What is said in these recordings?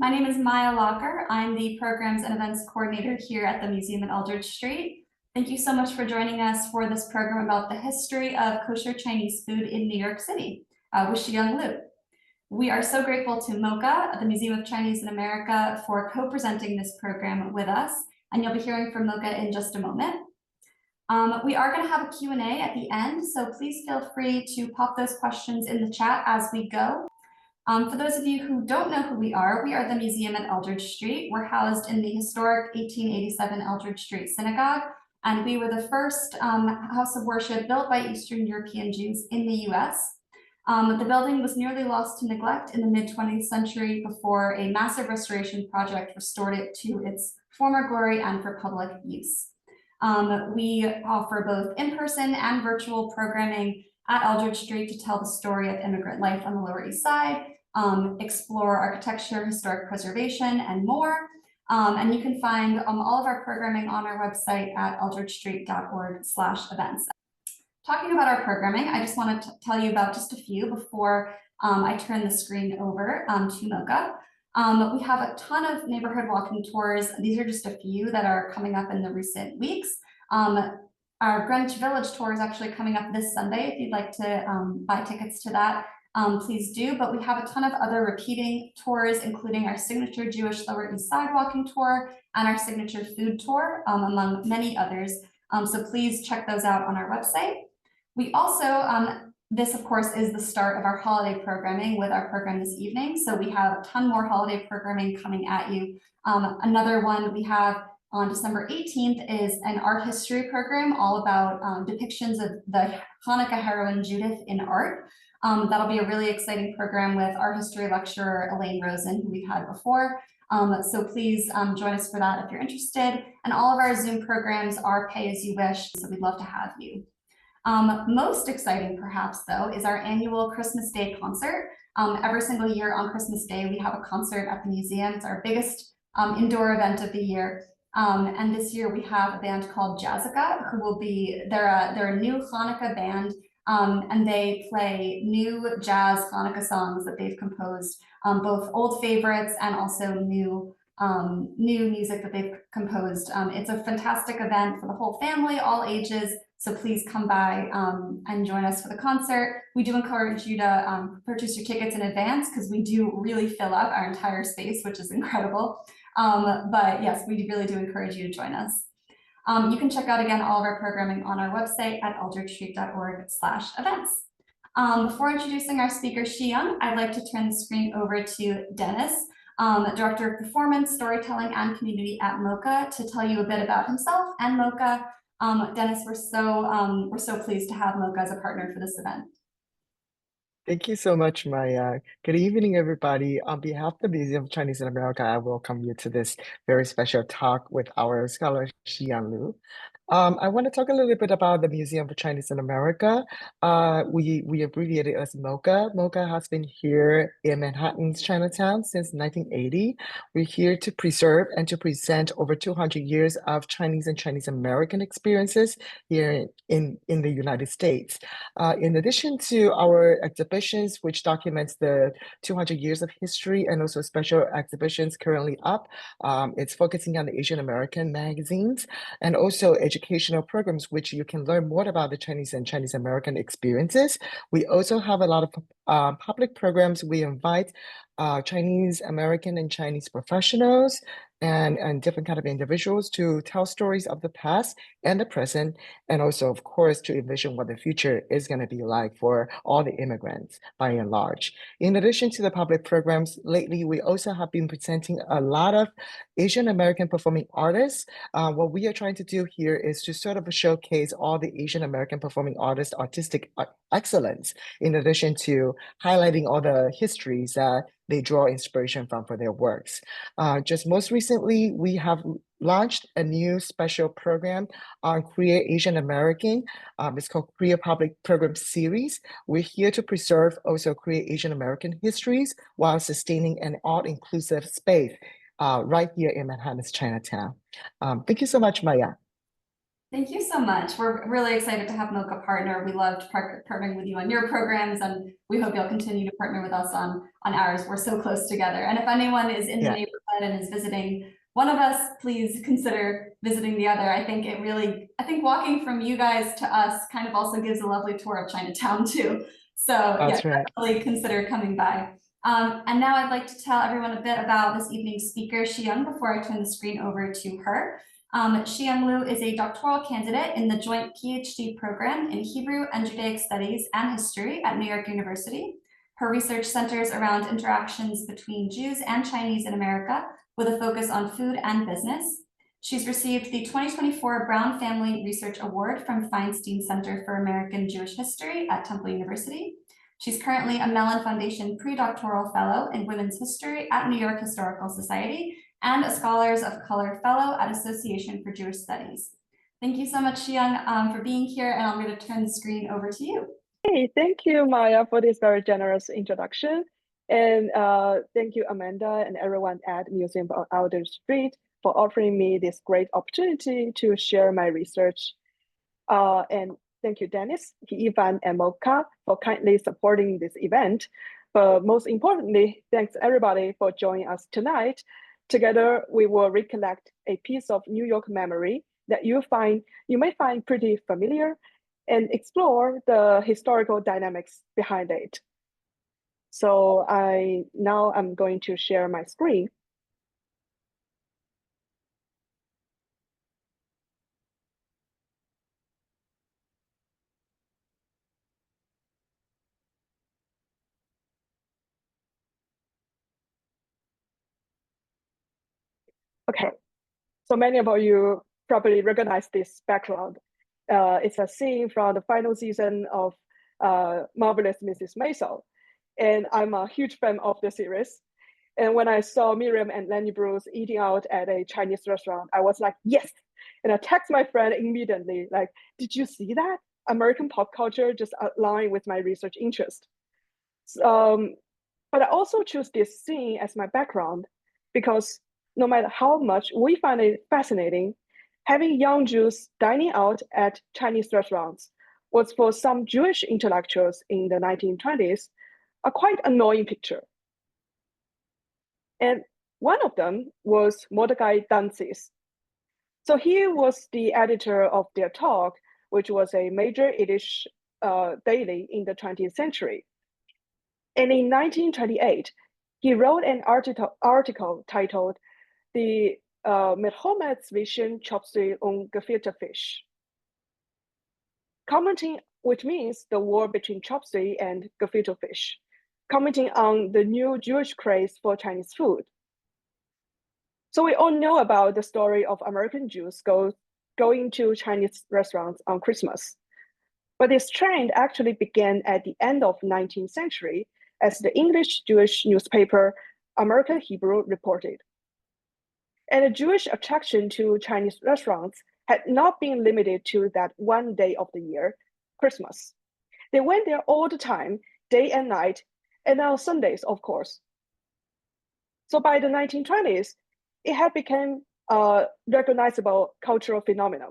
My name is Maya Locker. I'm the Programs and Events Coordinator here at the Museum at Eldridge Street. Thank you so much for joining us for this program about the history of kosher Chinese food in New York City with Shiyong Lu. We are so grateful to MOCA, the Museum of Chinese in America, for co-presenting this program with us, and you'll be hearing from MOCA in just a moment. We are going to have a Q&A at the end, so please feel free to pop those questions in the chat as we go. For those of you who don't know who we are the Museum at Eldridge Street. We're housed in the historic 1887 Eldridge Street Synagogue, and we were the first house of worship built by Eastern European Jews in the US. The building was nearly lost to neglect in the mid-20th century before a massive restoration project restored it to its former glory and for public use. We offer both in-person and virtual programming at Eldridge Street to tell the story of immigrant life on the Lower East Side, explore architecture, historic preservation, and more. And you can find all of our programming on our website at eldridgestreet.org/events. Talking about our programming, I just want to tell you about just a few before I turn the screen over to MOCA. We have a ton of neighborhood walking tours. These are just a few that are coming up in the recent weeks. Our Greenwich Village tour is actually coming up this Sunday. If you'd like to buy tickets to that, please do. But we have a ton of other repeating tours, including our signature Jewish Lower East Side walking tour and our signature food tour, among many others. So please check those out on our website. We also, this of course is the start of our holiday programming with our program this evening. So we have a ton more holiday programming coming at you. Another one we have on December 18th is an art history program all about depictions of the Hanukkah heroine Judith in art. That'll be a really exciting program with art history lecturer Elaine Rosen, who we've had before. So please join us for that if you're interested. And all of our Zoom programs are pay as you wish, so we'd love to have you. Most exciting perhaps though is our annual Christmas Day concert. Every single year on Christmas Day, we have a concert at the museum. It's our biggest indoor event of the year. And this year we have a band called Jazzica, who will be, they're a new Hanukkah band, and they play new jazz Hanukkah songs that they've composed, both old favorites and also new music that they've composed. It's a fantastic event for the whole family, all ages. So please come by and join us for the concert. We do encourage you to purchase your tickets in advance because we do really fill up our entire space, which is incredible. But yes, we really do encourage you to join us. You can check out again all of our programming on our website at eldridgestreet.org/events. Before introducing our speaker, Shiyong, I'd like to turn the screen over to Dennis, Director of Performance, Storytelling, and Community at MOCA, to tell you a bit about himself and MOCA. Dennis, we're so pleased to have MOCA as a partner for this event. Thank you so much, Maya. Good evening, everybody. On behalf of the Museum of Chinese in America, I welcome you to this very special talk with our scholar, Shiyong Lu. I want to talk a little bit about the Museum of Chinese in America. We abbreviate it as MOCA. MOCA has been here in Manhattan's Chinatown since 1980. We're here to preserve and to present over 200 years of Chinese and Chinese American experiences here in the United States. In addition to our exhibitions, which documents the 200 years of history and also special exhibitions currently up, it's focusing on the Asian American magazines and also educational programs, which you can learn more about the Chinese and Chinese American experiences. We also have a lot of public programs. We invite Chinese American and Chinese professionals and different kind of individuals to tell stories of the past and the present, and also, of course, to envision what the future is going to be like for all the immigrants by and large. In addition to the public programs, lately we also have been presenting a lot of Asian American performing artists. What we are trying to do here is to sort of showcase all the Asian American performing artists' artistic excellence, in addition to highlighting all the histories that they draw inspiration from for their works. Just most recently, we have launched a new special program on Queer Asian American. It's called Queer Public Program Series. We're here to preserve also Queer Asian American histories while sustaining an all-inclusive space right here in Manhattan's Chinatown. Thank you so much, Maya. Thank you so much. We're really excited to have MOCA partner. We loved partnering with you on your programs, and we hope you'll continue to partner with us on ours. We're so close together. And if anyone is in the Yeah, neighborhood and is visiting one of us, please consider visiting the other. I think walking from you guys to us kind of also gives a lovely tour of Chinatown too. So yeah, that's right. definitely consider coming by. And now I'd like to tell everyone a bit about this evening's speaker, Shiyong, before I turn the screen over to her. Shiyong Lu is a doctoral candidate in the joint PhD program in Hebrew and Judaic Studies and History at New York University. Her research centers around interactions between Jews and Chinese in America with a focus on food and business. She's received the 2024 Brown Family Research Award from Feinstein Center for American Jewish History at Temple University. She's currently a Mellon Foundation Pre-Doctoral Fellow in Women's History at New York Historical Society and a Scholars of Color Fellow at Association for Jewish Studies. Thank you so much, Shiyong, for being here, and I'm going to turn the screen over to you. Hey, thank you, Maya, for this very generous introduction. And thank you, Amanda, and everyone at Museum of Eldridge Street for offering me this great opportunity to share my research. And thank you, Dennis, Ivan, and MOCA for kindly supporting this event. But most importantly, thanks everybody for joining us tonight. Together, we will recollect a piece of New York memory that you may find pretty familiar and explore the historical dynamics behind it. So now I'm going to share my screen. Okay, so many of you probably recognize this background. It's a scene from the final season of Marvelous Mrs. Maisel. And I'm a huge fan of the series. And when I saw Miriam and Lenny Bruce eating out at a Chinese restaurant, I was like, yes. And I text my friend immediately, like, did you see that? American pop culture just aligned with my research interest. But I also choose this scene as my background because no matter how much we find it fascinating, having young Jews dining out at Chinese restaurants was for some Jewish intellectuals in the 1920s a quite annoying picture. And one of them was Mordecai Danzis. So he was the editor of their talk, which was a major Yiddish daily in the 20th century. And in 1928, he wrote an article titled "The Mit zwischen Chop Suey und Gefilte Fisch," commenting, which means the war between chop suey and gefilte fish, commenting on the new Jewish craze for Chinese food. So we all know about the story of American Jews going to Chinese restaurants on Christmas. But this trend actually began at the end of the 19th century as the English Jewish newspaper American Hebrew reported. And the Jewish attraction to Chinese restaurants had not been limited to that one day of the year, Christmas. They went there all the time, day and night, and on Sundays, of course. So by the 1920s, it had become a recognizable cultural phenomenon.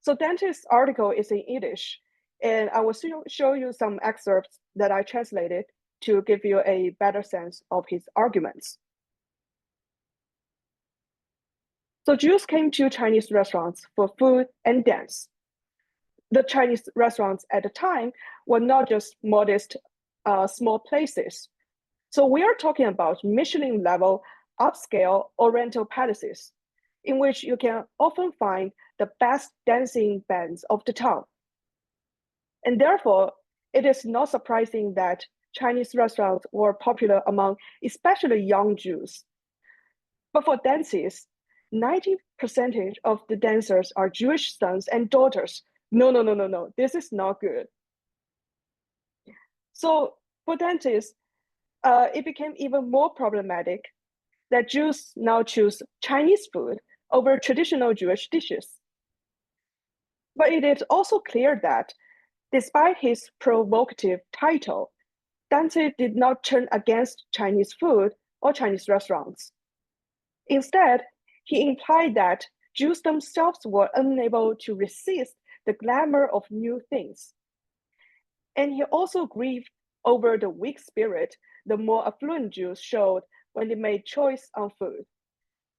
So Dante's article is in Yiddish, and I will show you some excerpts that I translated to give you a better sense of his arguments. So Jews came to Chinese restaurants for food and dance. The Chinese restaurants at the time were not just modest, small places. So we are talking about Michelin level, upscale Oriental palaces, in which you can often find the best dancing bands of the town. And therefore, it is not surprising that Chinese restaurants were popular among especially young Jews. But for dances, 90% of the dancers are Jewish sons and daughters. No, this is not good. So for dances, it became even more problematic that Jews now choose Chinese food over traditional Jewish dishes. But it is also clear that despite his provocative title, Dante did not turn against Chinese food or Chinese restaurants. Instead, he implied that Jews themselves were unable to resist the glamour of new things. And he also grieved over the weak spirit the more affluent Jews showed when they made choice on food,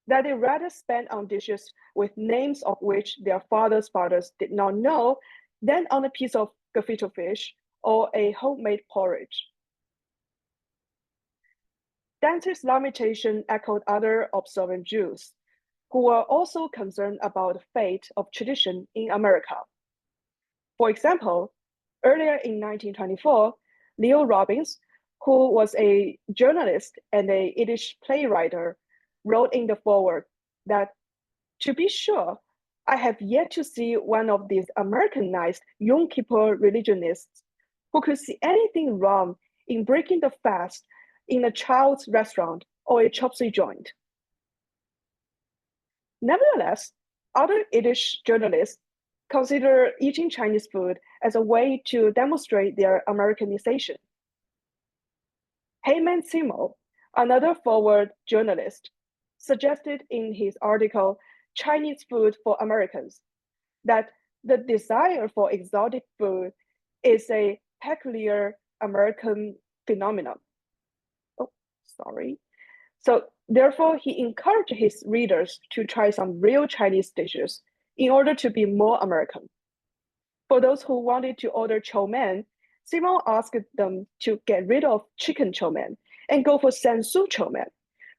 that they rather spent on dishes with names of which their fathers' fathers did not know than on a piece of gefilte fish or a homemade porridge. Dante's lamentation echoed other observant Jews, who were also concerned about the fate of tradition in America. For example, earlier in 1924, Leo Robbins, who was a journalist and a Yiddish playwright, wrote in the foreword that, "To be sure, I have yet to see one of these Americanized Yom Kippur religionists who could see anything wrong in breaking the fast in a child's restaurant or a chop suey joint." Nevertheless, other Yiddish journalists consider eating Chinese food as a way to demonstrate their Americanization. Heyman Simo, another forward journalist, suggested in his article, "Chinese Food for Americans," that the desire for exotic food is a peculiar American phenomenon. So therefore, he encouraged his readers to try some real Chinese dishes in order to be more American. For those who wanted to order chow mein, Simon asked them to get rid of chicken chow mein and go for sansu chow mein,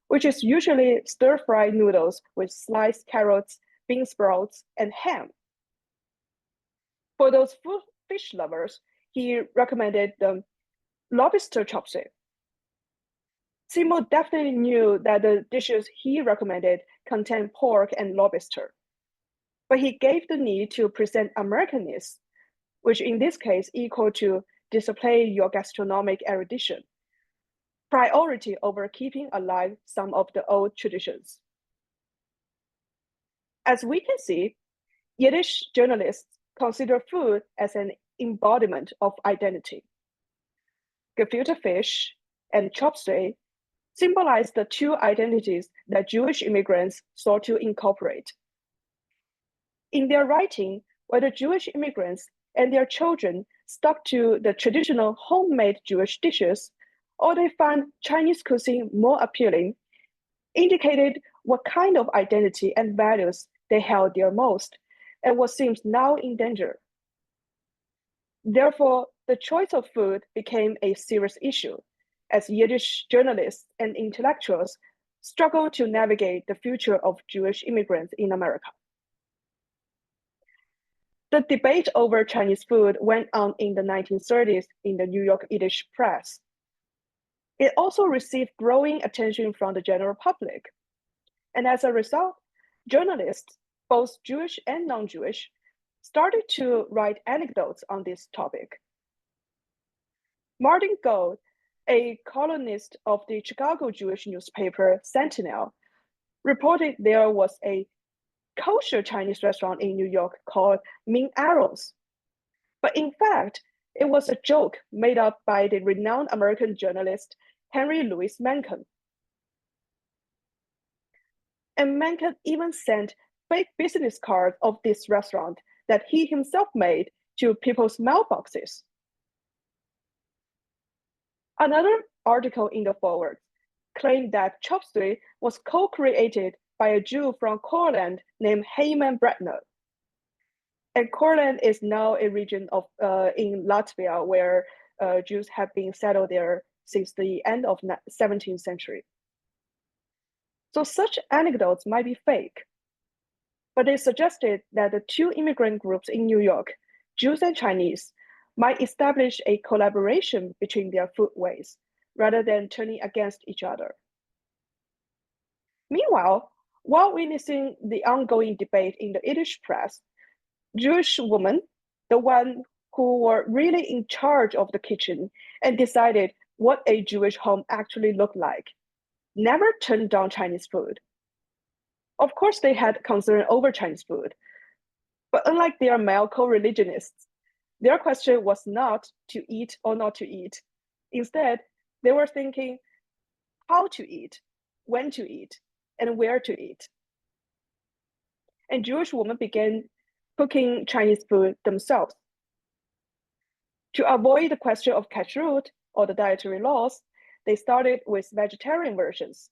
which is usually stir-fried noodles with sliced carrots, bean sprouts, and ham. For those fish lovers, he recommended the lobster chop suey. Simo definitely knew that the dishes he recommended contained pork and lobster, but he gave the need to present Americanness, which in this case equal to display your gastronomic erudition, priority over keeping alive some of the old traditions. As we can see, Yiddish journalists consider food as an embodiment of identity. Gefilte fish and chop suey symbolize the two identities that Jewish immigrants sought to incorporate. In their writing, whether Jewish immigrants and their children stuck to the traditional homemade Jewish dishes, or they found Chinese cuisine more appealing, indicated what kind of identity and values they held dear most, and what seems now in danger. Therefore, the choice of food became a serious issue, as Yiddish journalists and intellectuals struggle to navigate the future of Jewish immigrants in America. The debate over Chinese food went on in the 1930s in the New York Yiddish press. It also received growing attention from the general public. And as a result, journalists, both Jewish and non-Jewish, started to write anecdotes on this topic. Martin Gold, a columnist of the Chicago Jewish newspaper Sentinel, reported there was a kosher Chinese restaurant in New York called Min Arrows. But in fact, it was a joke made up by the renowned American journalist Henry Louis Mencken. And Mencken even sent fake business cards of this restaurant that he himself made to people's mailboxes. Another article in the foreword claimed that chop suey was co-created by a Jew from Courland named Heyman Bretner. And Courland is now a region of in Latvia where Jews have been settled there since the end of the 17th century. So such anecdotes might be fake, but they suggested that the two immigrant groups in New York, Jews and Chinese, might establish a collaboration between their foodways rather than turning against each other. Meanwhile, while witnessing the ongoing debate in the Yiddish press, Jewish women, the one who were really in charge of the kitchen and decided what a Jewish home actually looked like, never turned down Chinese food. Of course, they had concern over Chinese food, but unlike their male co-religionists, their question was not to eat or not to eat. Instead, they were thinking how to eat, when to eat, and where to eat. and Jewish women began cooking Chinese food themselves. To avoid the question of kashrut or the dietary laws, they started with vegetarian versions.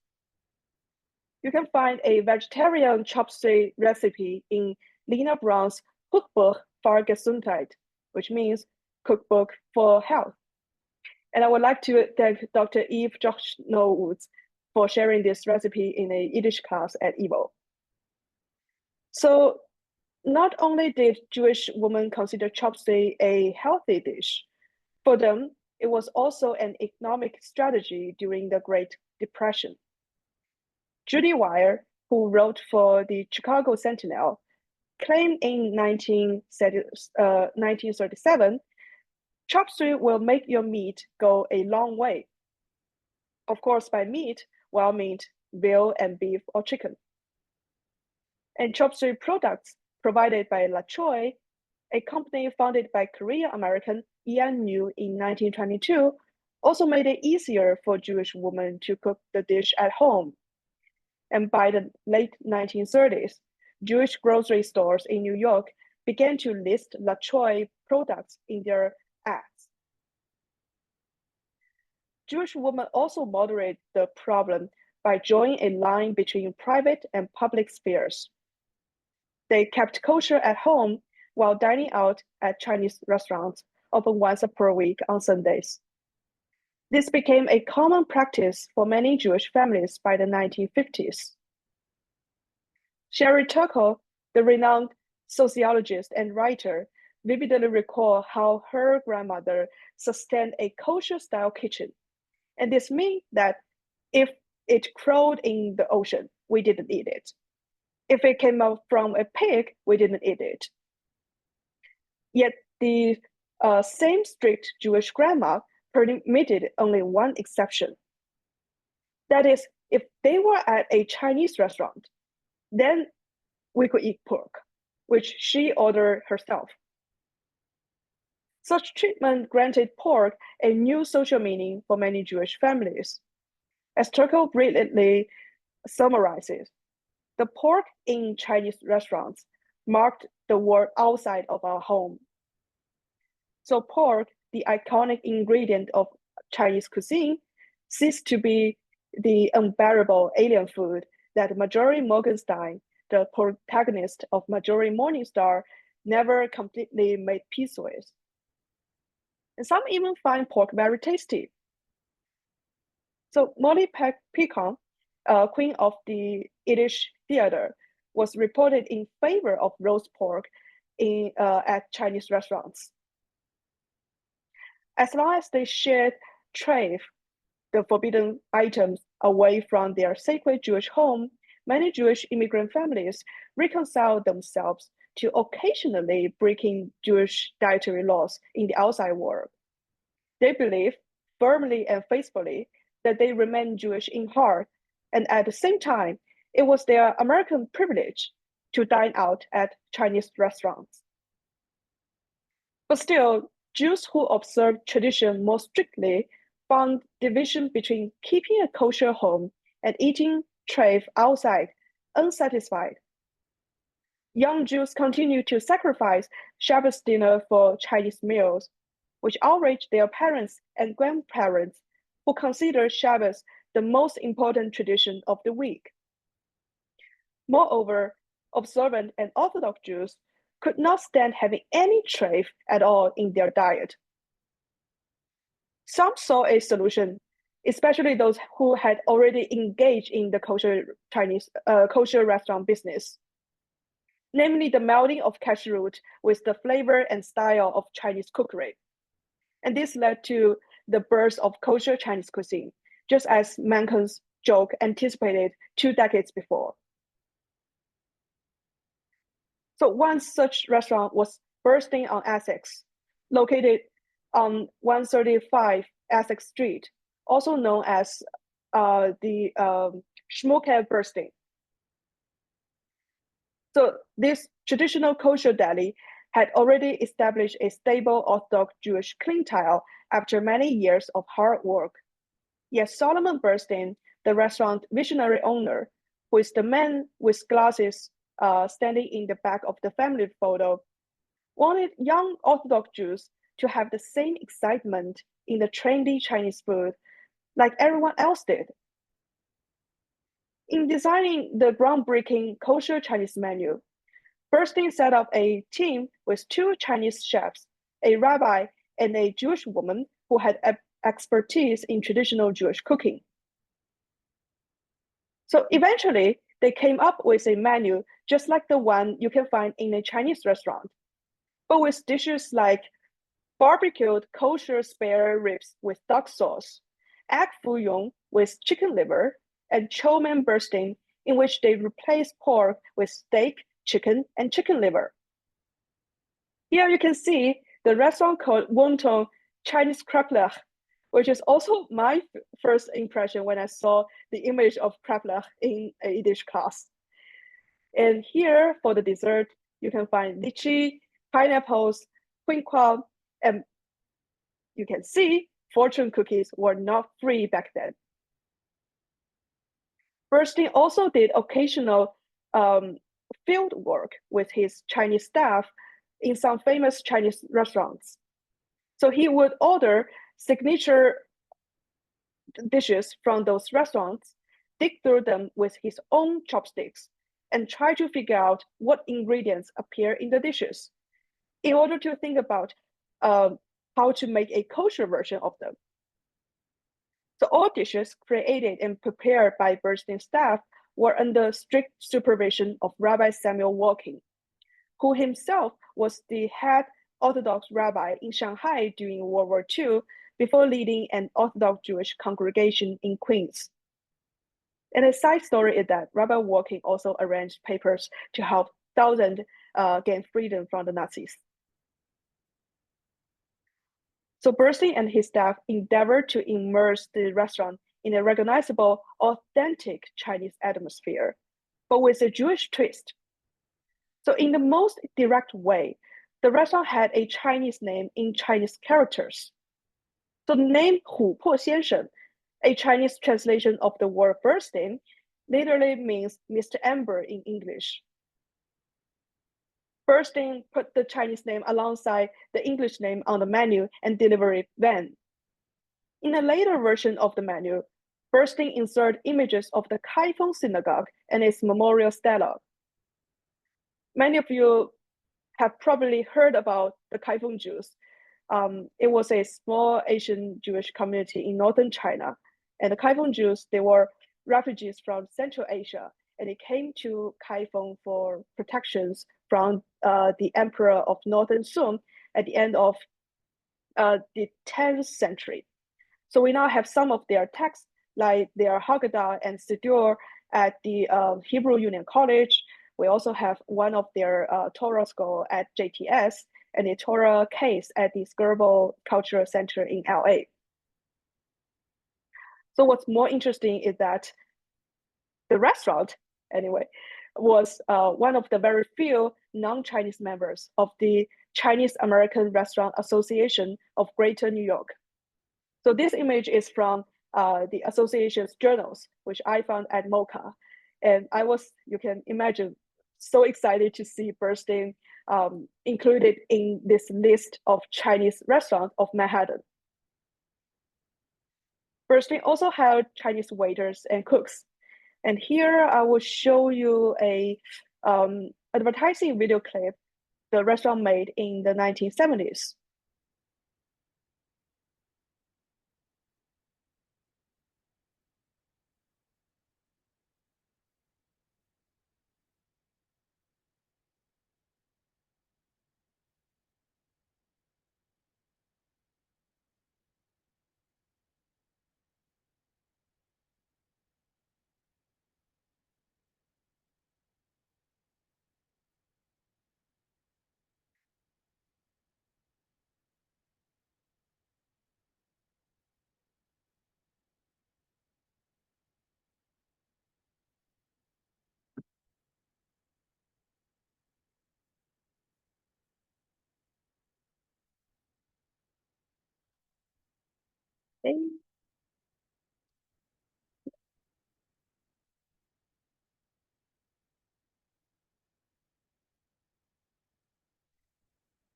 You can find a vegetarian chop suey recipe in Lena Brown's Cookbook für Gesundheit, which means cookbook for health. And I would like to thank Dr. Eve Jochno-Woods for sharing this recipe in a Yiddish class at EVO. So not only did Jewish women consider chop suey a healthy dish, for them, it was also an economic strategy during the Great Depression. Judy Wire, who wrote for the Chicago Sentinel, claimed in 1937, chop suey will make your meat go a long way. Of course, by meat, wild meat, veal and beef or chicken. And chop suey products provided by La Choy, a company founded by Korean-American Ian New in 1922, also made it easier for Jewish women to cook the dish at home. And by the late 1930s, Jewish grocery stores in New York began to list La Choy products in their ads. Jewish women also moderate the problem by drawing a line between private and public spheres. They kept kosher at home while dining out at Chinese restaurants, often once per week on Sundays. This became a common practice for many Jewish families by the 1950s. Sherry Turkle, the renowned sociologist and writer, vividly recalled how her grandmother sustained a kosher-style kitchen. And this meant that if it crawled in the ocean, we didn't eat it. If it came out from a pig, we didn't eat it. Yet the same strict Jewish grandma permitted only one exception. That is, if they were at a Chinese restaurant, then we could eat pork, which she ordered herself. Such treatment granted pork a new social meaning for many Jewish families. As Turkle brilliantly summarizes, the pork in Chinese restaurants marked the world outside of our home. So pork, the iconic ingredient of Chinese cuisine, ceased to be the unbearable alien food that Marjorie Morgenstein, the protagonist of Marjorie Morningstar, never completely made peace with. And some even find pork very tasty. So Molly Picon, queen of the Yiddish theater, was reported in favor of roast pork at Chinese restaurants. As long as they shared treif, the forbidden items, away from their sacred Jewish home, many Jewish immigrant families reconciled themselves to occasionally breaking Jewish dietary laws in the outside world. They believe firmly and faithfully that they remain Jewish in heart, and at the same time, it was their American privilege to dine out at Chinese restaurants. But still, Jews who observed tradition more strictly found division between keeping a kosher home and eating treif outside unsatisfied. Young Jews continued to sacrifice Shabbos dinner for Chinese meals, which outraged their parents and grandparents who considered Shabbos the most important tradition of the week. Moreover, observant and Orthodox Jews could not stand having any treif at all in their diet. Some saw a solution, especially those who had already engaged in the kosher restaurant business, namely the melding of kashrut with the flavor and style of Chinese cookery. And this led to the birth of kosher Chinese cuisine, just as Mencken's joke anticipated 2 decades before. So one such restaurant was Bursting on Essex, located on 135 Essex Street, also known as the Schmucke Bursting. So this traditional kosher deli had already established a stable Orthodox Jewish clientele after many years of hard work. Yet Solomon Burstein, the restaurant visionary owner, who is the man with glasses standing in the back of the family photo, wanted young Orthodox Jews to have the same excitement in the trendy Chinese food like everyone else did. In designing the groundbreaking kosher Chinese menu, Bernstein set up a team with 2 Chinese chefs, a rabbi, and a Jewish woman who had expertise in traditional Jewish cooking. So eventually, they came up with a menu just like the one you can find in a Chinese restaurant, but with dishes like barbecued kosher spare ribs with duck sauce, egg fouillon with chicken liver, and chow mein bursting, in which they replace pork with steak, chicken, and chicken liver. Here you can see the restaurant called Wonton Chinese craplach, which is also my first impression when I saw the image of craplach in a Yiddish class. And here for the dessert, you can find lychee, pineapples, quinquam, and you can see fortune cookies were not free back then. Bernstein also did occasional field work with his Chinese staff in some famous Chinese restaurants. So he would order signature dishes from those restaurants, dig through them with his own chopsticks, and try to figure out what ingredients appear in the dishes in order to think about how to make a kosher version of them. So all dishes created and prepared by Bernstein's staff were under strict supervision of Rabbi Samuel Walking, who himself was the head Orthodox rabbi in Shanghai during World War II before leading an Orthodox Jewish congregation in Queens. And a side story is that Rabbi Walking also arranged papers to help thousands gain freedom from the Nazis. So Bernstein and his staff endeavored to immerse the restaurant in a recognizable, authentic Chinese atmosphere, but with a Jewish twist. So in the most direct way, the restaurant had a Chinese name in Chinese characters. So the name 琥珀先生, a Chinese translation of the word Bernstein, literally means Mr. Amber in English. Bernstein put the Chinese name alongside the English name on the menu and delivery van. In a later version of the menu, Bernstein inserted images of the Kaifeng Synagogue and its memorial stela. Many of you have probably heard about the Kaifeng Jews. It was a small Asian Jewish community in northern China. And the Kaifeng Jews, they were refugees from Central Asia, and they came to Kaifeng for protections from the emperor of Northern Song at the end of the 10th century. So we now have some of their texts, like their Haggadah and Siddur at the Hebrew Union College. We also have one of their Torah scroll at JTS and a Torah case at the Skirball Cultural Center in LA. So what's more interesting is that the restaurant, anyway, was one of the very few non-Chinese members of the Chinese American Restaurant Association of Greater New York. So this image is from the association's journals, which I found at MOCA. And I was, you can imagine, so excited to see Bernstein included in this list of Chinese restaurants of Manhattan. Bernstein also hired Chinese waiters and cooks. And here I will show you a advertising video clip the restaurant made in the 1970s. Okay.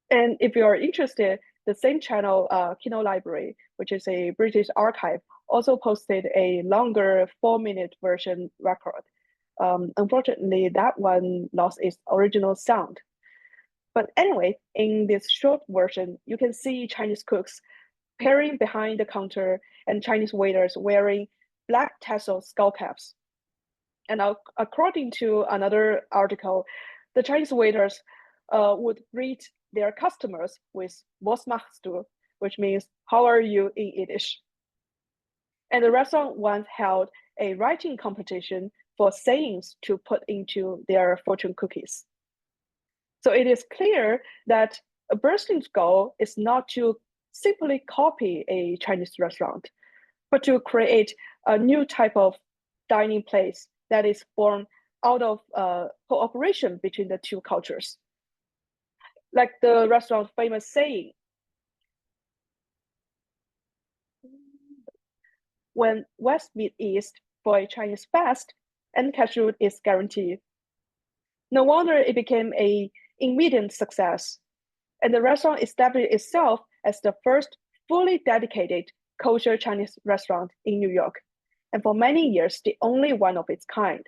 And if you are interested, the same channel, Kino Library, which is a British archive, also posted a longer 4-minute version record. Unfortunately, that one lost its original sound. But anyway, in this short version, you can see Chinese cooks peering behind the counter and Chinese waiters wearing black tassel skull caps. And according to another article, the Chinese waiters would greet their customers with "Was machst du?", which means "How are you?" in Yiddish. And the restaurant once held a writing competition for sayings to put into their fortune cookies. So it is clear that a Bernstein's goal is not to simply copy a Chinese restaurant, but to create a new type of dining place that is born out of cooperation between the two cultures. Like the restaurant's famous saying, "When West meet East for a Chinese fest, and cashew is guaranteed." No wonder it became an immediate success, and the restaurant established itself as the first fully dedicated kosher Chinese restaurant in New York, and for many years, the only one of its kind.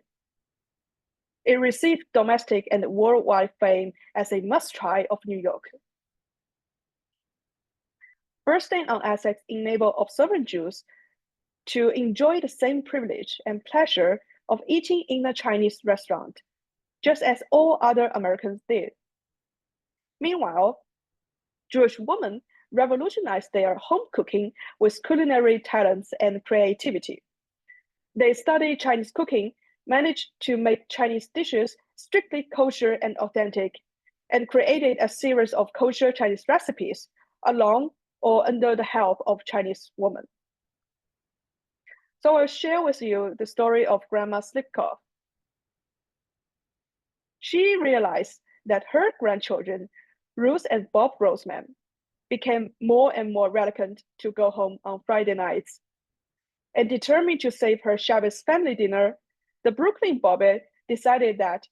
It received domestic and worldwide fame as a must-try of New York. Bernstein on Essex enabled observant Jews to enjoy the same privilege and pleasure of eating in a Chinese restaurant, just as all other Americans did. Meanwhile, Jewish women revolutionized their home cooking with culinary talents and creativity. They studied Chinese cooking, managed to make Chinese dishes strictly kosher and authentic, and created a series of kosher Chinese recipes along or under the help of Chinese women. So I'll share with you the story of Grandma Slipkoff. She realized that her grandchildren, Ruth and Bob Roseman, became more and more reluctant to go home on Friday nights. And determined to save her Shabbos family dinner, the Brooklyn Bobby decided that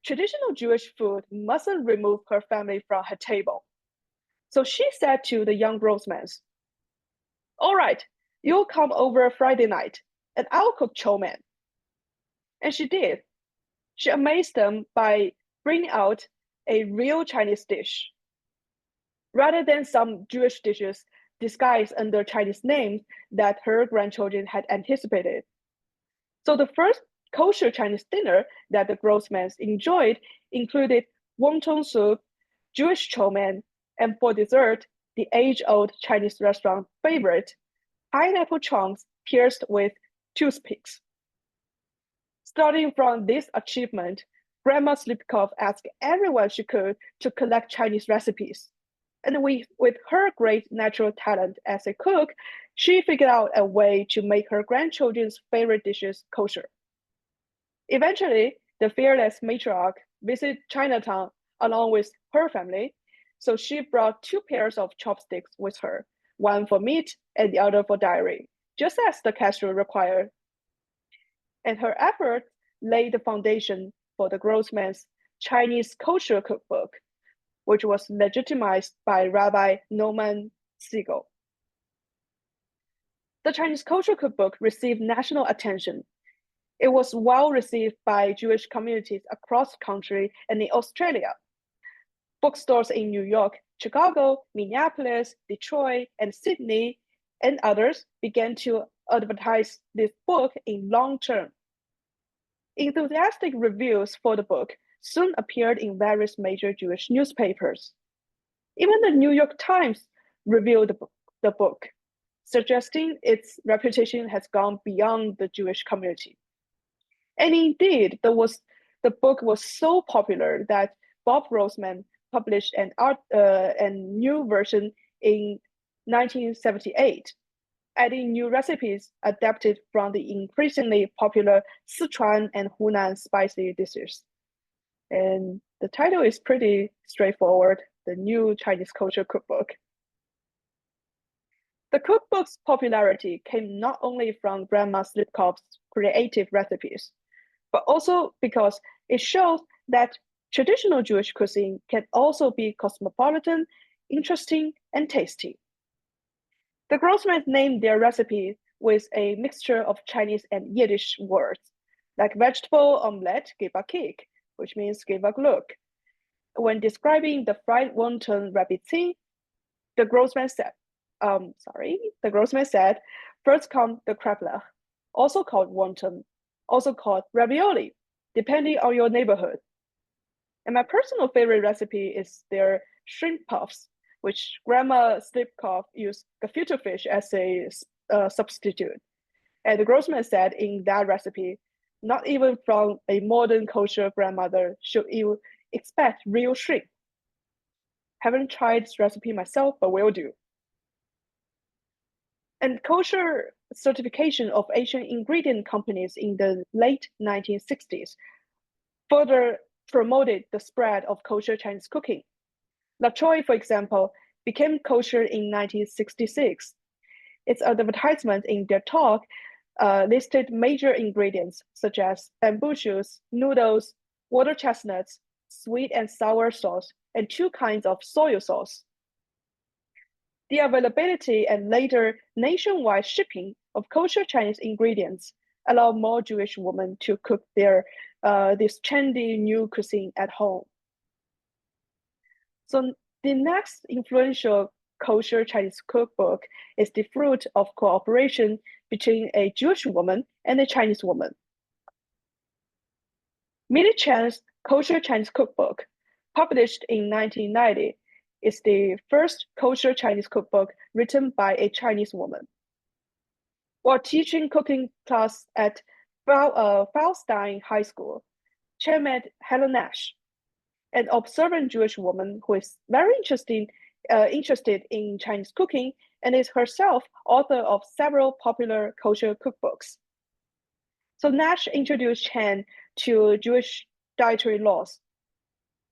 traditional Jewish food mustn't remove her family from her table. So she said to the young Rosemans, "All right, you'll come over Friday night, and I'll cook chow mein." And she did. She amazed them by bringing out a real Chinese dish. Rather than some Jewish dishes disguised under Chinese names that her grandchildren had anticipated. So the first kosher Chinese dinner that the Grossmans enjoyed included wonton soup, Jewish chow mein, and for dessert, the age-old Chinese restaurant favorite, pineapple chunks pierced with toothpicks. Starting from this achievement, Grandma Slipkoff asked everyone she could to collect Chinese recipes. And with her great natural talent as a cook, she figured out a way to make her grandchildren's favorite dishes kosher. Eventually, the fearless matriarch visited Chinatown along with her family, so she brought 2 pairs of chopsticks with her, one for meat and the other for dairy, just as the casserole required. And her efforts laid the foundation for the Grossman's Chinese kosher cookbook, which was legitimized by Rabbi Norman Siegel. The Chinese kosher cookbook received national attention. It was well received by Jewish communities across the country and in Australia. Bookstores in New York, Chicago, Minneapolis, Detroit, and Sydney, and others began to advertise this book in long term. Enthusiastic reviews for the book soon appeared in various major Jewish newspapers. Even the New York Times reviewed the book, suggesting its reputation has gone beyond the Jewish community. And indeed, the book was so popular that Bob Roseman published a new version in 1978, adding new recipes adapted from the increasingly popular Sichuan and Hunan spicy dishes. And the title is pretty straightforward, The New Chinese Kosher Cookbook. The cookbook's popularity came not only from Grandma Slipkoff's creative recipes, but also because it shows that traditional Jewish cuisine can also be cosmopolitan, interesting, and tasty. The Grossmans named their recipe with a mixture of Chinese and Yiddish words, like vegetable omelette, Gebakik, which means Gebak look. When describing the fried wonton rabbit, the Grossman said, first come the krabblech, also called wonton, also called ravioli, depending on your neighborhood. And my personal favorite recipe is their shrimp puffs, which Grandma Slipkoff used gefilte fish as a substitute. And the Grossman said in that recipe, not even from a modern kosher grandmother should you expect real shrimp. Haven't tried this recipe myself, but will do. And kosher certification of Asian ingredient companies in the late 1960s further promoted the spread of kosher Chinese cooking. La Choy, for example, became kosher in 1966. Its advertisement in their talk listed major ingredients such as bamboo shoots, noodles, water chestnuts, sweet and sour sauce, and 2 kinds of soy sauce. The availability and later nationwide shipping of kosher Chinese ingredients allowed more Jewish women to cook this trendy new cuisine at home. So the next influential kosher Chinese cookbook is the fruit of cooperation between a Jewish woman and a Chinese woman. Millie Chan's Kosher Chinese Cookbook, published in 1990, is the first kosher Chinese cookbook written by a Chinese woman. While teaching cooking class at Feinstein High School, Chen met Helen Nash, an observant Jewish woman who is very interested in Chinese cooking and is herself author of several popular kosher cookbooks. So Nash introduced Chen to Jewish dietary laws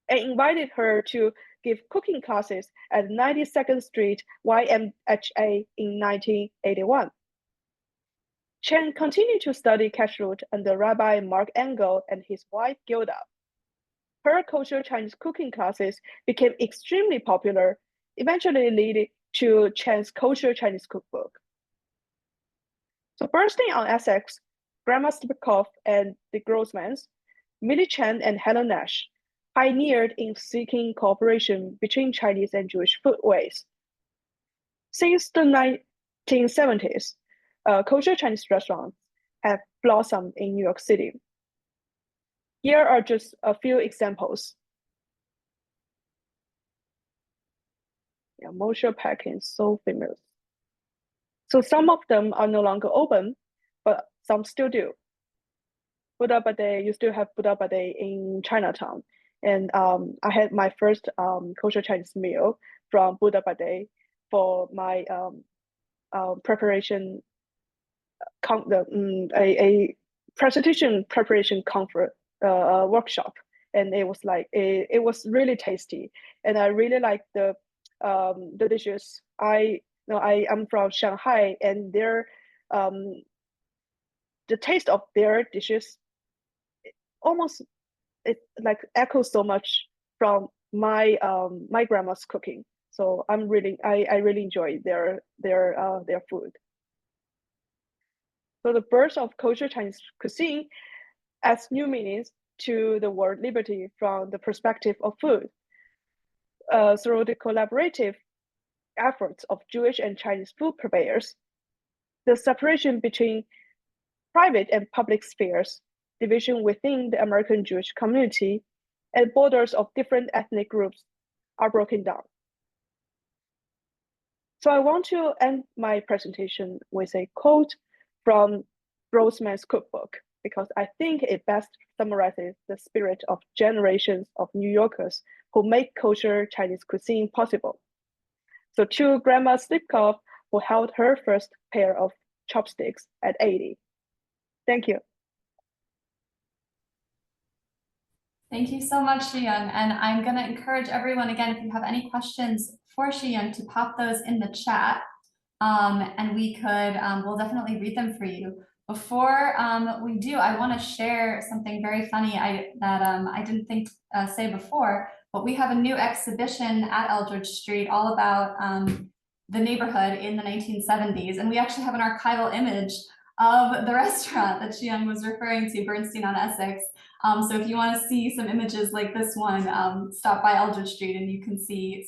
and invited her to give cooking classes at 92nd Street YMHA in 1981. Chen continued to study kashrut under Rabbi Mark Engel and his wife Gilda. Her kosher Chinese cooking classes became extremely popular, eventually leading to Chen's kosher Chinese cookbook. So bursting on Essex, Grandma Slipkoff and the Grossmans, Millie Chen and Helen Nash pioneered in seeking cooperation between Chinese and Jewish foodways. Since the 1970s, kosher Chinese restaurants have blossomed in New York City. Here are just a few examples. Yeah, MOCA packing is so famous. So some of them are no longer open, but some still do. Buddha Bade, you still have Buddha Bade in Chinatown. And I had my first kosher Chinese meal from Buddha Bade for my preparation, a presentation preparation conference workshop, and it was like it was really tasty, and I really like the dishes. I am from Shanghai, and their the taste of their dishes almost it like echoes so much from my my grandma's cooking. So I really enjoy their food. So the birth of kosher Chinese cuisine adds new meanings to the word liberty from the perspective of food. Through the collaborative efforts of Jewish and Chinese food purveyors, the separation between private and public spheres, division within the American Jewish community, and borders of different ethnic groups are broken down. So I want to end my presentation with a quote from Grossman's cookbook, because I think it best summarizes the spirit of generations of New Yorkers who make kosher Chinese cuisine possible. So to Grandma Slipkoff, who held her first pair of chopsticks at 80. Thank you. Thank you so much, Shiyong. And I'm going to encourage everyone, again, if you have any questions for Shiyong, to pop those in the chat. And we could, we'll definitely read them for you. Before we do, I want to share something very funny that I didn't think say before, but we have a new exhibition at Eldridge Street all about the neighborhood in the 1970s, and we actually have an archival image of the restaurant that Shiyong was referring to, Bernstein on Essex. So if you want to see some images like this one, stop by Eldridge Street and you can see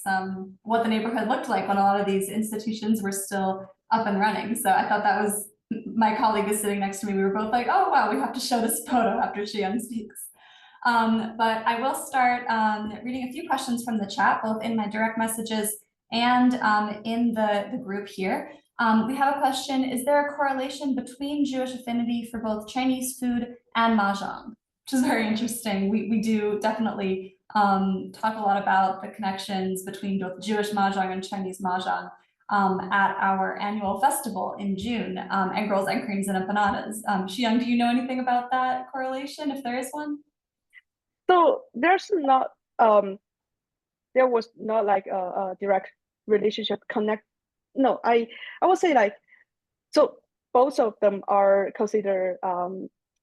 what the neighborhood looked like when a lot of these institutions were still up and running. So I thought that was, my colleague is sitting next to me. We were both like, oh, wow, we have to show this photo after Shiyong speaks. But I will start reading a few questions from the chat, both in my direct messages and in the group here. We have a question: is there a correlation between Jewish affinity for both Chinese food and mahjong? Which is very interesting. We do definitely talk a lot about the connections between both Jewish mahjong and Chinese mahjong at our annual festival in June, Egg Rolls, Egg Creams, and Empanadas. Shiyong, do you know anything about that correlation, if there is one? So there's not, there was not like a direct relationship connect. No, I would say like, so both of them are considered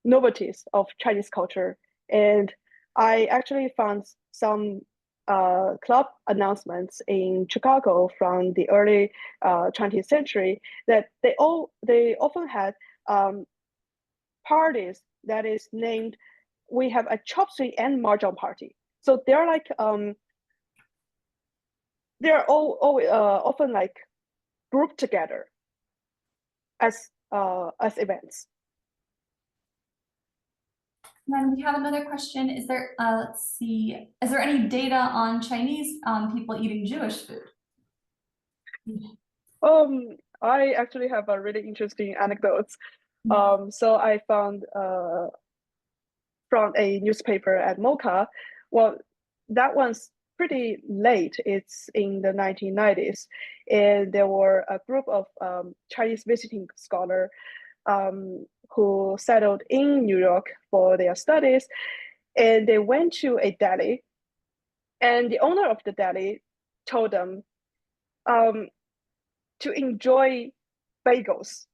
novelties of Chinese culture. And I actually found some club announcements in Chicago from the early 20th century that they often had parties that is named, we have a chop suey and mahjong party. So they're like, they're all often like grouped together as events. And then we have another question. Is there, let's see, is there any data on Chinese people eating Jewish food? I actually have a really interesting anecdote. So I found from a newspaper at MOCA. Well, that one's pretty late. It's in the 1990s. And there were a group of Chinese visiting scholars who settled in New York for their studies. And they went to a deli. And the owner of the deli told them to enjoy bagels.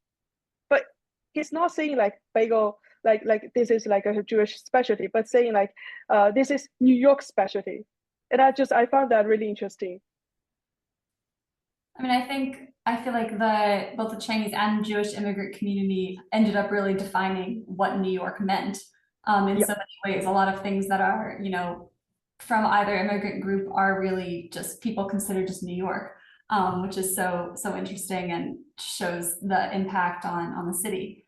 But he's not saying like bagel, like this is like a Jewish specialty, but saying like this is New York specialty. And I found that really interesting. I mean, I feel like both the Chinese and Jewish immigrant community ended up really defining what New York meant in so many ways. A lot of things that are, from either immigrant group are really just people considered just New York, which is so interesting and shows the impact on the city.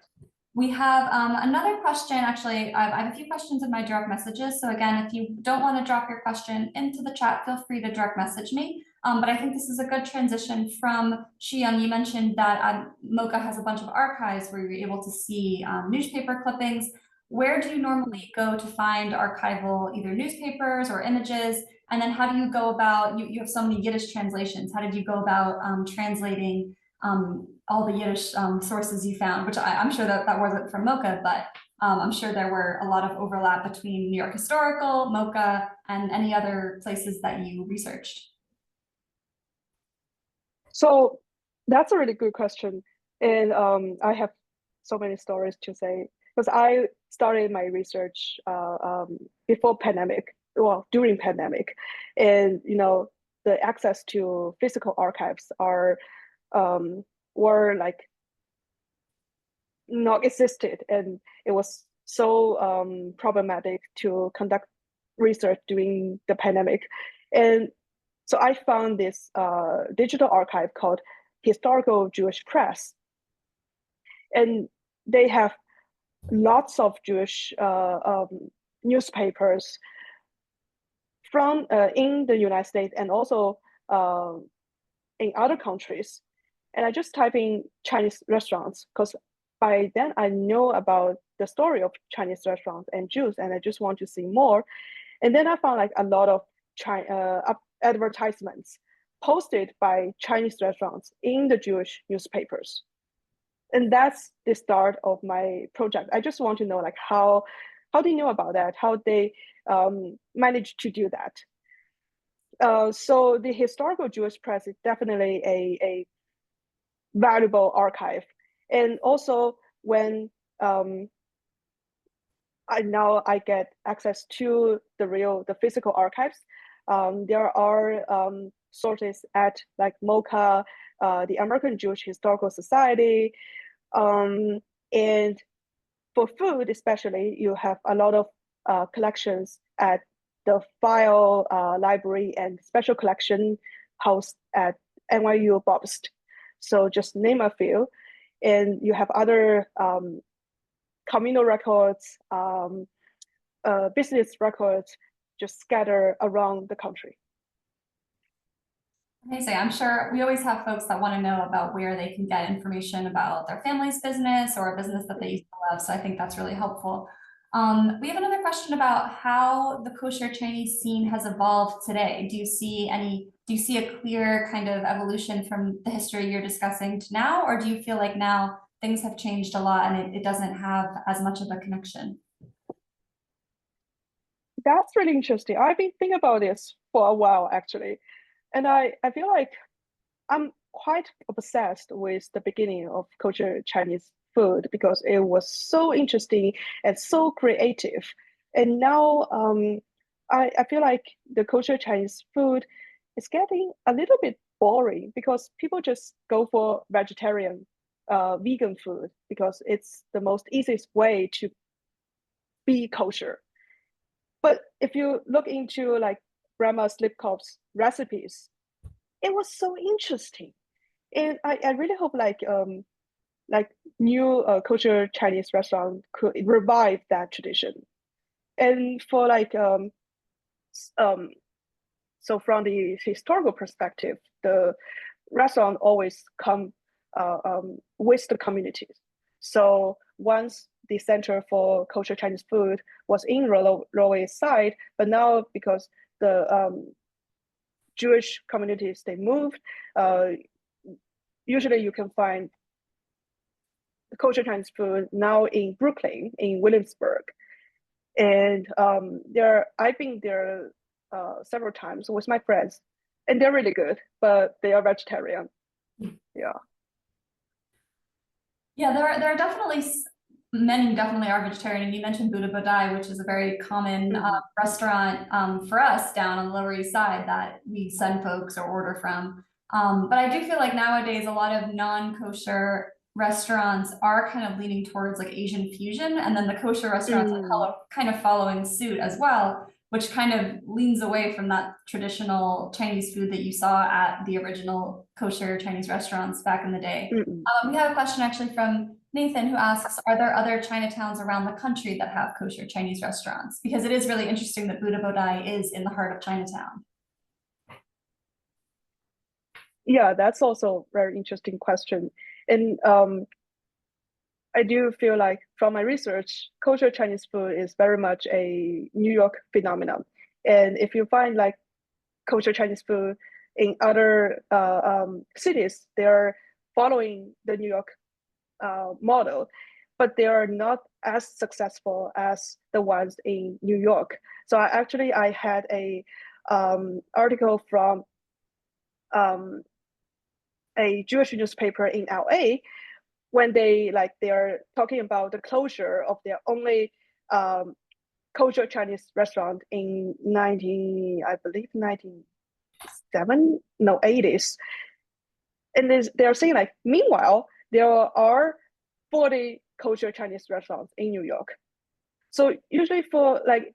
We have another question. Actually, I have a few questions in my direct messages. So again, if you don't want to drop your question into the chat, feel free to direct message me. But I think this is a good transition from Shiyong. You mentioned that MOCA has a bunch of archives where you're able to see newspaper clippings. Where do you normally go to find archival, either newspapers or images? And then how do you go about, you have so many Yiddish translations. How did you go about translating all the Yiddish sources you found, which I'm sure that wasn't from MOCA, but I'm sure there were a lot of overlap between New York Historical, MOCA, and any other places that you researched? So that's a really good question. And I have so many stories to say, because I started my research before pandemic, well, during pandemic. And, the access to physical archives were like not existed, and it was so problematic to conduct research during the pandemic. And so I found this digital archive called Historical Jewish Press, and they have lots of Jewish newspapers from in the United States and also in other countries. And I just type in Chinese restaurants because by then I know about the story of Chinese restaurants and Jews, and I just want to see more. And then I found like a lot of advertisements posted by Chinese restaurants in the Jewish newspapers. And that's the start of my project. I just want to know like how they know about that, how they managed to do that. So the Historical Jewish Press is definitely a valuable archive. And also when I get access to the physical archives. There are sources at like MOCA, the American Jewish Historical Society, and for food especially, you have a lot of collections at the file library and special collection house at NYU Bobst. So just name a few, and you have other communal records, business records just scattered around the country. Amazing. I'm sure we always have folks that want to know about where they can get information about their family's business or a business that they used to love. So I think that's really helpful. We have another question about how the kosher Chinese scene has evolved today. Do you see a clear kind of evolution from the history you're discussing to now, or do you feel like now things have changed a lot and it doesn't have as much of a connection? That's really interesting. I've been thinking about this for a while, actually. And I feel like I'm quite obsessed with the beginning of kosher Chinese food because it was so interesting and so creative. And now I feel like the kosher Chinese food is getting a little bit boring because people just go for vegetarian, vegan food because it's the most easiest way to be kosher. But if you look into like Grandma Slipkop's recipes, it was so interesting. And I really hope like new kosher Chinese restaurant could revive that tradition. And for like so from the historical perspective, the restaurant always come with the communities. So once the Center for Kosher Chinese Food was in Rolway's side, but now because the Jewish communities, they moved, usually you can find the kosher Chinese food now in Brooklyn, in Williamsburg. And I've been there several times with my friends, and they're really good, but they are vegetarian. Yeah. Yeah, there are definitely many who definitely are vegetarian. And you mentioned Buddha Bodai, which is a very common restaurant for us down on the Lower East Side that we send folks or order from. But I do feel like nowadays a lot of non-kosher restaurants are kind of leaning towards like Asian fusion, and then the kosher restaurants are kind of following suit as well, which kind of leans away from that traditional Chinese food that you saw at the original kosher Chinese restaurants back in the day. We have a question actually from Nathan who asks, are there other Chinatowns around the country that have kosher Chinese restaurants? Because it is really interesting that Buddha Bodai is in the heart of Chinatown. Yeah, that's also a very interesting question. And I do feel like from my research, kosher Chinese food is very much a New York phenomenon. And if you find like kosher Chinese food in other cities, they are following the New York model, but they are not as successful as the ones in New York. So I had a article from a Jewish newspaper in LA when they are talking about the closure of their only kosher Chinese restaurant in 80s. And they're saying like, meanwhile, there are 40 kosher Chinese restaurants in New York. So usually for like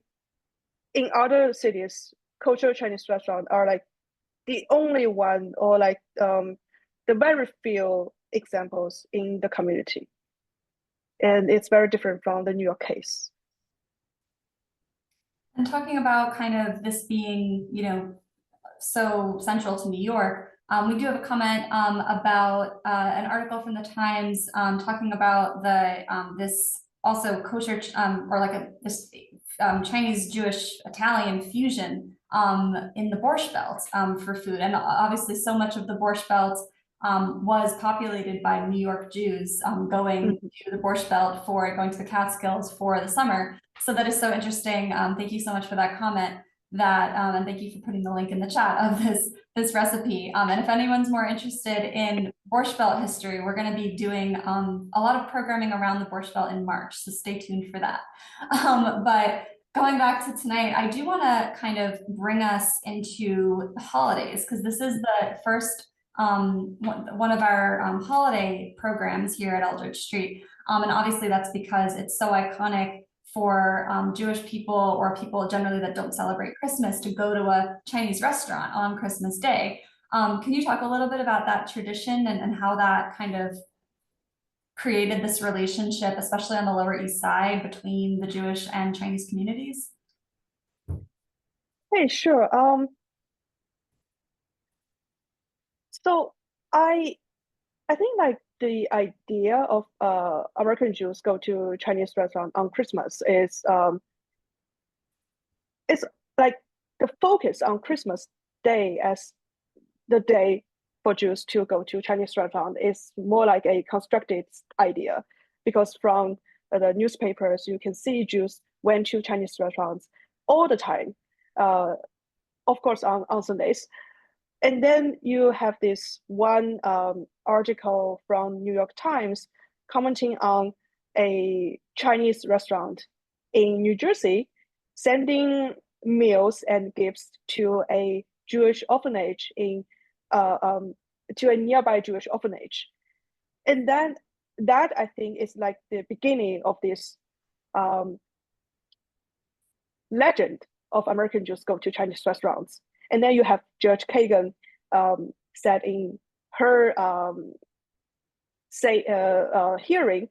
in other cities, kosher Chinese restaurants are like the only one or like the very few examples in the community. And it's very different from the New York case. And talking about kind of this being, so central to New York, we do have a comment about an article from the Times talking about the this also kosher or like this Chinese Jewish Italian fusion in the Borscht Belt for food, and obviously so much of the Borscht Belt was populated by New York Jews going to the Borscht Belt going to the Catskills for the summer. So that is so interesting. Thank you so much for that comment. that, and thank you for putting the link in the chat of this recipe. And if anyone's more interested in Borscht Belt history, we're going to be doing a lot of programming around the Borscht Belt in March, so stay tuned for that. But going back to tonight, I do want to kind of bring us into the holidays, because this is the first one of our holiday programs here at Eldridge Street. And obviously that's because it's so iconic for Jewish people or people generally that don't celebrate Christmas to go to a Chinese restaurant on Christmas Day. Can you talk a little bit about that tradition and how that kind of created this relationship, especially on the Lower East Side, between the Jewish and Chinese communities? Hey, sure. So I think like the idea of American Jews go to Chinese restaurant on Christmas is it's like the focus on Christmas Day as the day for Jews to go to Chinese restaurant is more like a constructed idea, because from the newspapers you can see Jews went to Chinese restaurants all the time, of course on Sundays. And then you have this one article from New York Times commenting on a Chinese restaurant in New Jersey sending meals and gifts to a Jewish orphanage to a nearby Jewish orphanage. And then that I think is like the beginning of this legend of American Jews go to Chinese restaurants. And then you have Judge Kagan said in her hearing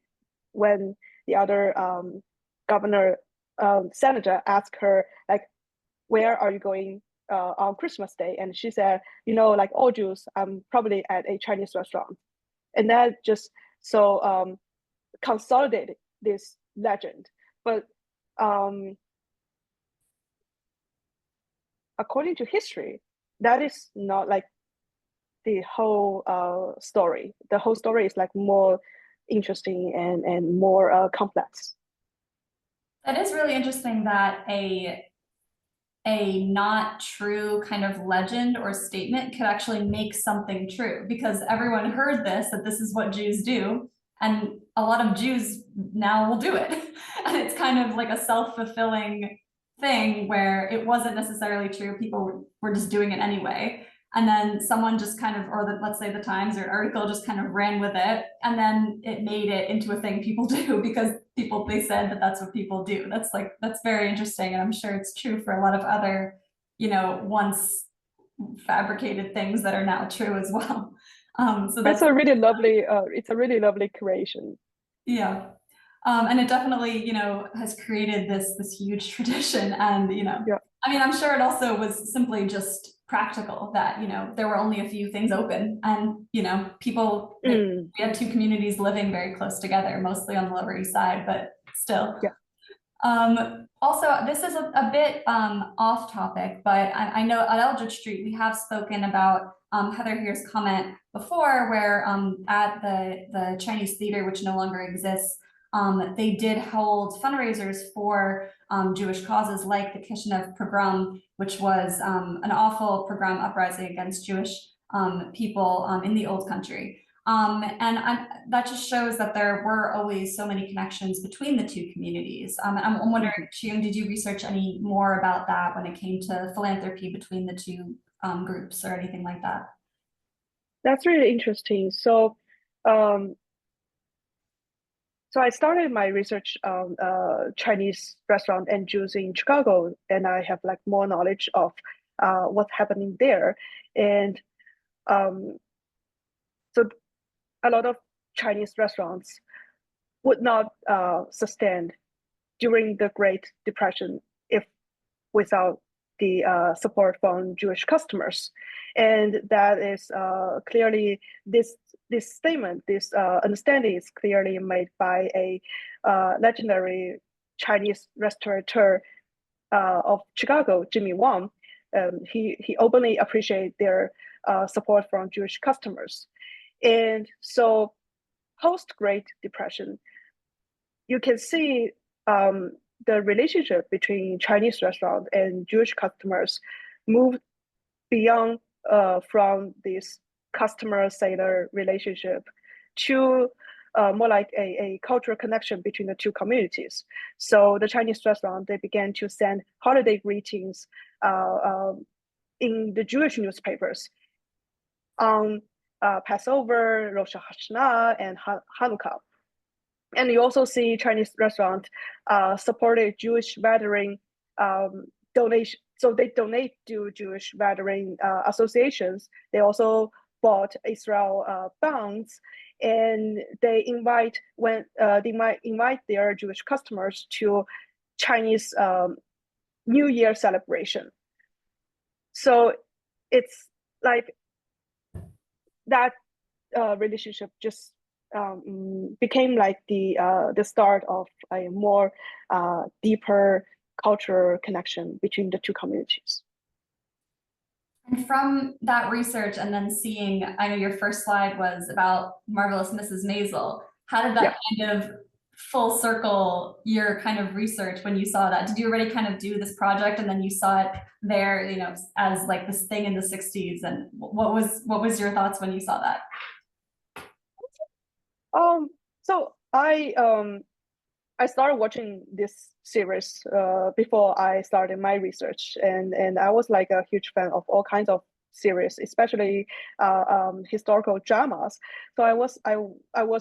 when the other senator asked her, like, where are you going on Christmas Day? And she said, like all Jews, I'm probably at a Chinese restaurant. And that just so consolidated this legend. But according to history, that is not like the whole story. The whole story is like more interesting and more complex. That is really interesting that a not true kind of legend or statement could actually make something true, because everyone heard that this is what Jews do, and a lot of Jews now will do it. And it's kind of like a self-fulfilling thing where it wasn't necessarily true, people were just doing it anyway. And then someone just kind of, or let's say the Times or an article just kind of ran with it, and then it made it into a thing people do because they said that that's what people do. That's very interesting, and I'm sure it's true for a lot of other, once fabricated things that are now true as well. So that's a really lovely. It's a really lovely creation. Yeah. And it definitely, has created this huge tradition, and Yeah. I mean, I'm sure it also was simply just practical that there were only a few things open, and people we had two communities living very close together, mostly on the Lower East Side, but still. Yeah. Also, this is a bit off topic, but I know at Eldridge Street we have spoken about Heather Here's comment before, where at the Chinese theater, which no longer exists, they did hold fundraisers for Jewish causes, like the Kishinev pogrom, which was an awful pogrom uprising against Jewish people in the Old Country. That just shows that there were always so many connections between the two communities. I'm wondering, Shiyong, did you research any more about that when it came to philanthropy between the two groups or anything like that? That's really interesting. So I started my research on Chinese restaurant and Jews in Chicago, and I have like more knowledge of what's happening there. And so a lot of Chinese restaurants would not sustain during the Great Depression if without the support from Jewish customers. And that is clearly this statement, this understanding is clearly made by a legendary Chinese restaurateur of Chicago, Jimmy Wong. He openly appreciated their support from Jewish customers. And so post Great Depression, you can see the relationship between Chinese restaurant and Jewish customers moved beyond from this customer-seller relationship to more like a cultural connection between the two communities. So the Chinese restaurant, they began to send holiday greetings in the Jewish newspapers on Passover, Rosh Hashanah, and Hanukkah. And you also see Chinese restaurant supported Jewish veteran donation. So they donate to Jewish veteran associations. They also bought Israel bonds, and they might invite their Jewish customers to Chinese New Year celebration. So it's like that relationship just became like the start of a more deeper cultural connection between the two communities. And from that research and then seeing, I know your first slide was about Marvelous Mrs. Maisel. How did that kind of full circle your kind of research when you saw that? Did you already kind of do this project and then you saw it there, you know, as like this thing in the 60s? And what was your thoughts when you saw that? So I started watching this series before I started my research, and I was like a huge fan of all kinds of series, especially historical dramas. So I was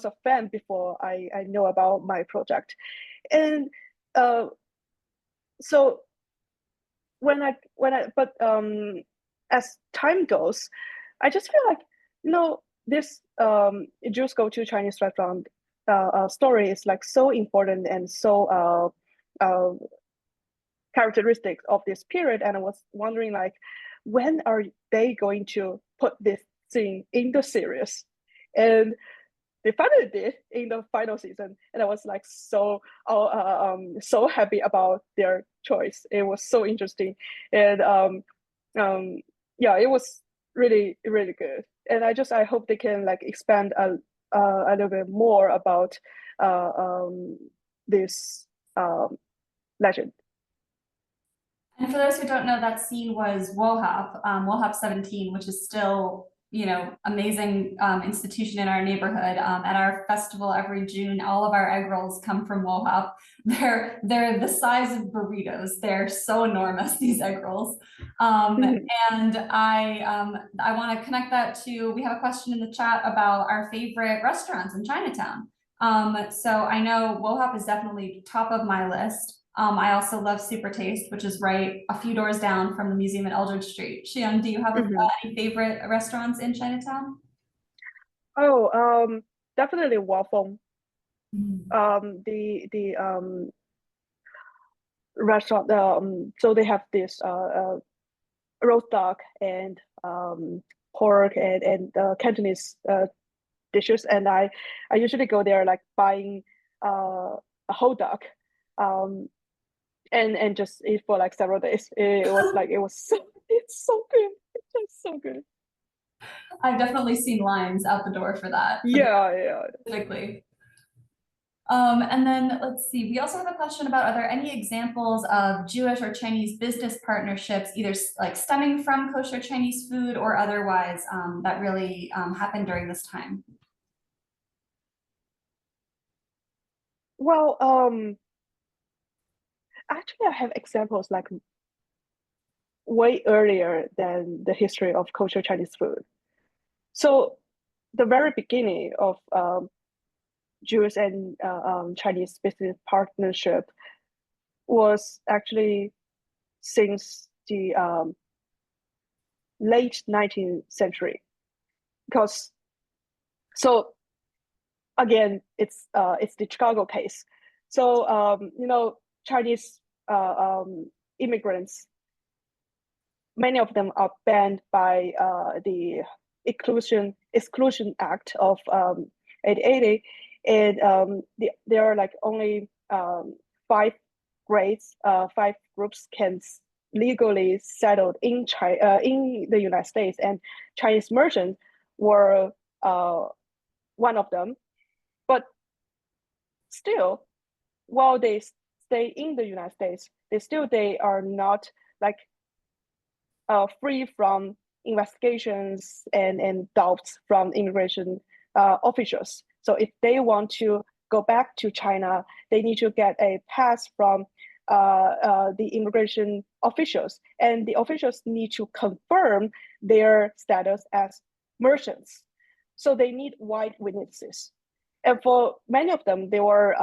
a fan before I know about my project, and so as time goes, I just feel like, you know, this Jews go to Chinese restaurant story is like so important and so characteristic of this period. And I was wondering, like, when are they going to put this thing in the series? And they finally did in the final season, and I was like so happy about their choice. It was so interesting, and yeah, it was really good. And I hope they can like expand a little bit more about this legend. And for those who don't know, that scene was WOHAP 17, which is still, you know, amazing institution in our neighborhood. At our festival every June, all of our egg rolls come from WOHAP. They're the size of burritos. They're so enormous, these egg rolls. And I want to connect that to, we have a question in the chat about our favorite restaurants in Chinatown. So I know WOHAP is definitely top of my list. I also love Super Taste, which is right a few doors down from the museum at Eldridge Street. Shiyong, do you have any favorite restaurants in Chinatown? Oh, definitely Waffle. The restaurant. So they have this roast duck and pork and Cantonese dishes, and I usually go there like buying a whole duck. And just eat for like several days. It's so good. It's just so good. I've definitely seen lines out the door for that. Yeah. Specifically. And then let's see, we also have a question about, are there any examples of Jewish or Chinese business partnerships, either like stemming from kosher Chinese food or otherwise, that really happened during this time? Well, actually, I have examples like way earlier than the history of kosher Chinese food. So the very beginning of Jewish and Chinese business partnership was actually since the late 19th century. Because so again, it's the Chicago case. So you know, Chinese immigrants, many of them are banned by the Exclusion Act of 1880, and there are like only 5 grades, 5 groups can legally settled in in the United States, and Chinese merchants were one of them. But still, while they stay in the United States, they are not like free from investigations and doubts from immigration officials. So if they want to go back to China, they need to get a pass from the immigration officials, and the officials need to confirm their status as merchants. So they need white witnesses. And for many of them, they were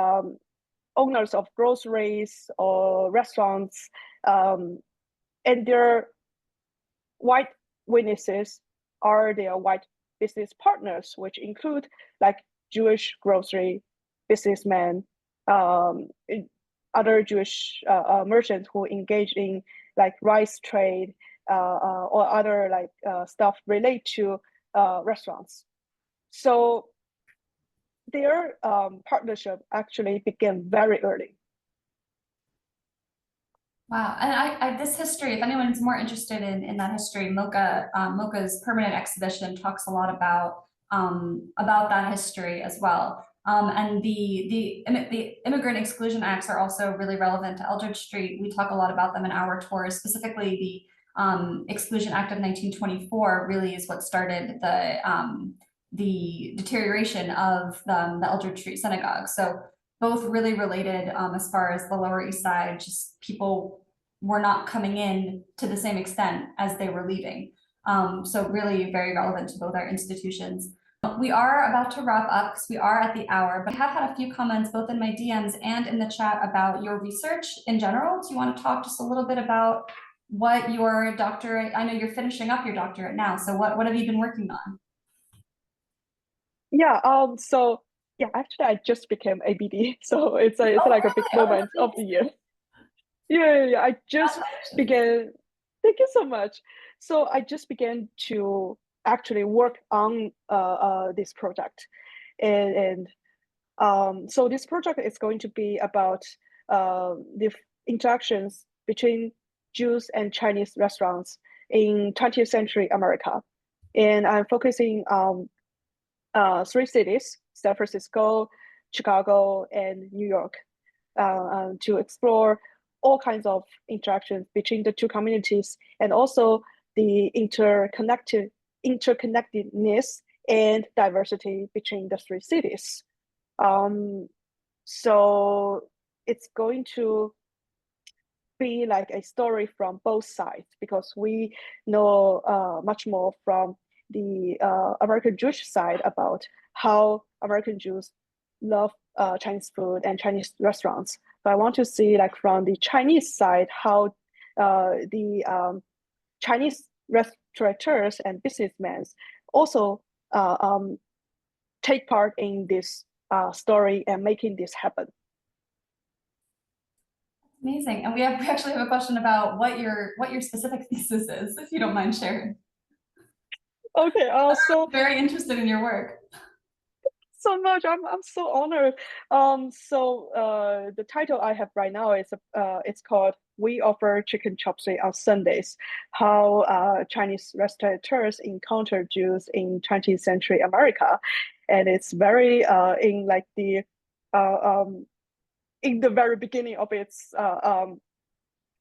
owners of groceries or restaurants, and their white witnesses are their white business partners, which include like Jewish grocery businessmen, other Jewish merchants who engage in like rice trade or other like stuff related to restaurants. So their partnership actually began very early. Wow, and this history, if anyone's more interested in that history, MOCA's permanent exhibition talks a lot about that history as well. And the immigrant exclusion acts are also really relevant to Eldridge Street. We talk a lot about them in our tours. Specifically, the Exclusion Act of 1924 really is what started the deterioration of the Eldridge Street Synagogue. So both really related as far as the Lower East Side, just people were not coming in to the same extent as they were leaving. So really very relevant to both our institutions. We are about to wrap up because we are at the hour, but I have had a few comments both in my DMs and in the chat about your research in general. Do you want to talk just a little bit about what your doctorate, I know you're finishing up your doctorate now, so what have you been working on? Yeah, so yeah, actually I just became ABD, so it's like a big moment of the year. Yeah, I just began, thank you so much. So I just began to actually work on this project. And so this project is going to be about the interactions between Jews and Chinese restaurants in 20th century America. And I'm focusing on 3 cities, San Francisco, Chicago, and New York, to explore all kinds of interactions between the two communities, and also the interconnectedness and diversity between the 3 cities. So it's going to be like a story from both sides, because we know much more from the American Jewish side about how American Jews love Chinese food and Chinese restaurants. So I want to see, like, from the Chinese side, how the Chinese restaurateurs and businessmen also take part in this story and making this happen. Amazing. And we actually have a question about what your specific thesis is, if you don't mind sharing. Okay, so I'm very interested in your work. So much. I'm so honored. So the title I have right now is it's called "We Offer Chicken Chop Suey on Sundays: How Chinese Restaurateurs Encounter Jews in 20th Century America," and it's very in like the in the very beginning of its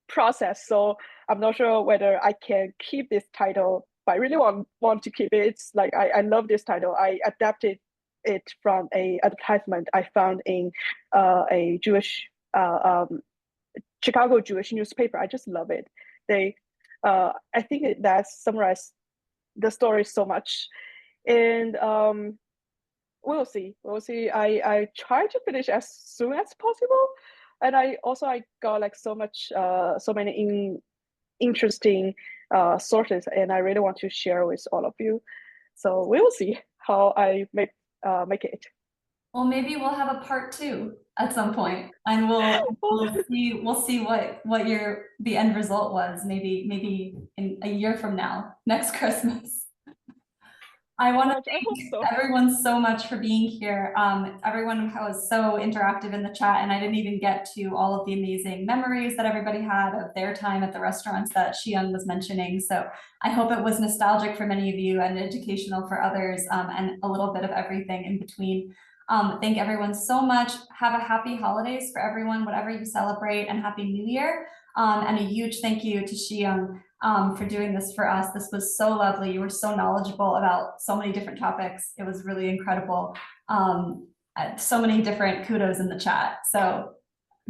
process. So I'm not sure whether I can keep this title, but I really want to keep it. It's like I love this title. I adapted it from a advertisement I found in a Jewish Chicago Jewish newspaper. I just love it. They I think that summarized the story so much. And we'll see. I try to finish as soon as possible, and I got like so many interesting sources, and I really want to share with all of you. So we will see how I make it. Well, maybe we'll have a part 2 at some point, and we'll see what the end result was. Maybe in a year from now, next Christmas. I want to thank everyone so much for being here. Everyone was so interactive in the chat, and I didn't even get to all of the amazing memories that everybody had of their time at the restaurants that Shiyong was mentioning. So I hope it was nostalgic for many of you and educational for others, and a little bit of everything in between. Thank everyone so much. Have a happy holidays for everyone, whatever you celebrate, and Happy New Year. And a huge thank you to Shiyong for doing this for us. This was so lovely. You were so knowledgeable about so many different topics. It was really incredible. So many different kudos in the chat. So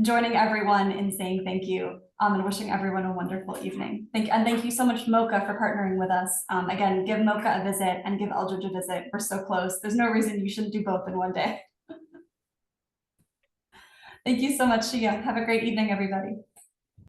joining everyone in saying thank you and wishing everyone a wonderful evening. Thank you so much, MOCA, for partnering with us. Again, give MOCA a visit and give Eldridge a visit. We're so close. There's no reason you shouldn't do both in one day. Thank you so much, Shiyong. Have a great evening, everybody.